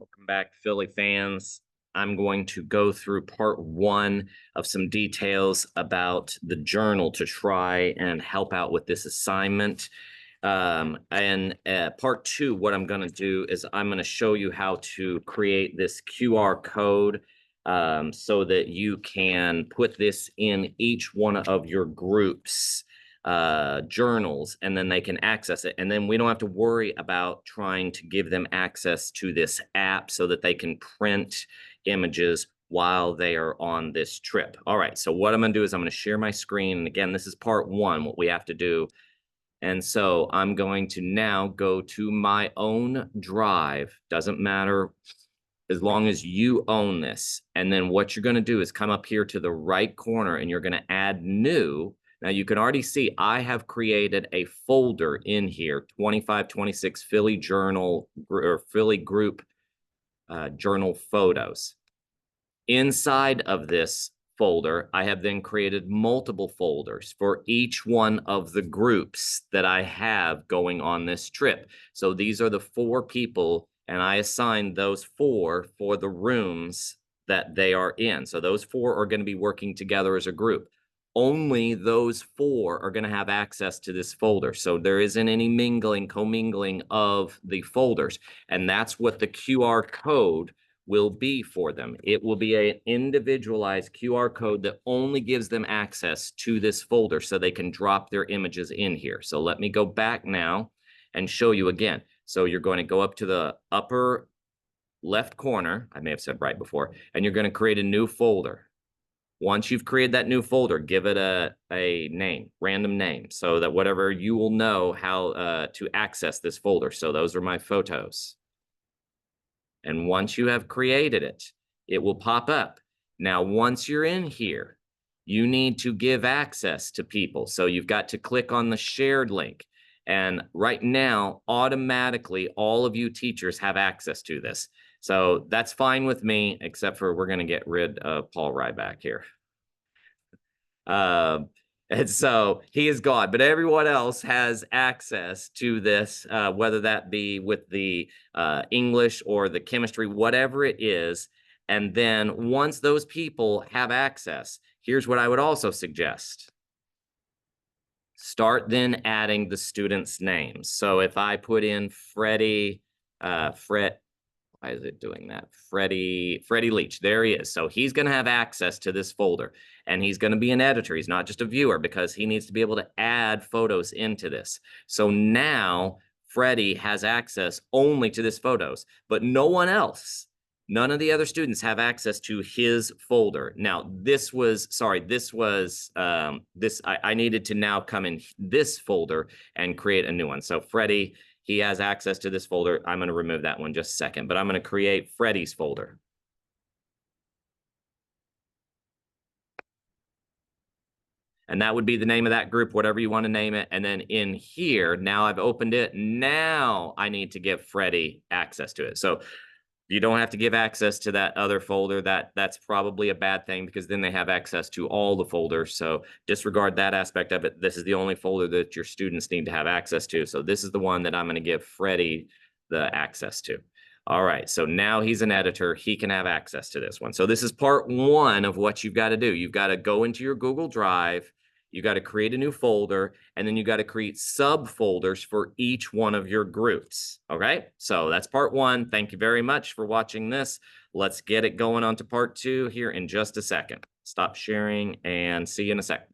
Welcome back, Philly fans. I'm going to go through part one of some details about the journal to try and help out with this assignment. And part two, what I'm going to do is I'm going to show you how to create this QR code so that you can put this in each one of your groups journals, and then they can access it. And then we don't have to worry about trying to give them access to this app so that they can print images while they are on this trip. All right, so what I'm going to do is I'm going to share my screen. And again, this is part one, what we have to do. And so I'm going to now go to my own drive. Doesn't matter as long as you own this. And then what you're going to do is come up here to the right corner and you're going to add new. Now you can already see I have created a folder in here, 2526 Philly Journal or Philly Group Journal Photos. Inside of this folder, I have then created multiple folders for each one of the groups that I have going on this trip. So these are the 4 people, and I assigned those 4 for the rooms that they are in. So those 4 are going to be working together as a group. Only those 4 are going to have access to this folder. So there isn't any mingling, commingling of the folders. And that's what the QR code will be for them. It will be an individualized QR code that only gives them access to this folder so they can drop their images in here. So let me go back now and show you again. So you're going to go up to the upper left corner, I may have said right before, and you're going to create a new folder. Once you've created that new folder, give it a name, random name, so that whatever you will know how to access this folder. So those are my photos. And once you have created it, it will pop up. Now, once you're in here, you need to give access to people. So you've got to click on the shared link. And right now, automatically, all of you teachers have access to this. So that's fine with me, except for we're going to get rid of Paul Ryback here. And so he is gone, but everyone else has access to this, whether that be with the English or the chemistry, whatever it is. And then once those people have access, here's what I would also suggest. Start then adding the students' names. So if I put in Freddie, why is it doing that? Freddie Leach, there he is. So he's going to have access to this folder, and he's going to be an editor. He's not just a viewer, because he needs to be able to add photos into this. So now Freddie has access only to this photos, but no one else. None of the other students have access to his folder. Now, I needed to now come in this folder and create a new one. So Freddie, he has access to this folder. I'm going to remove that one just a second, but I'm going to create Freddie's folder. And that would be the name of that group, whatever you want to name it. And then in here, now I've opened it. Now I need to give Freddie access to it. So you don't have to give access to that other folder. That's probably a bad thing, because then they have access to all the folders. So disregard that aspect of it. This is the only folder that your students need to have access to. So this is the one that I'm going to give Freddie the access to. All right, so now he's an editor. He can have access to this one. So this is part one of what you've got to do. You've got to go into your Google Drive. You got to create a new folder, and then you got to create subfolders for each one of your groups. Okay, so that's part one. Thank you very much for watching this. Let's get it going on to part two here in just a second. Stop sharing and see you in a second.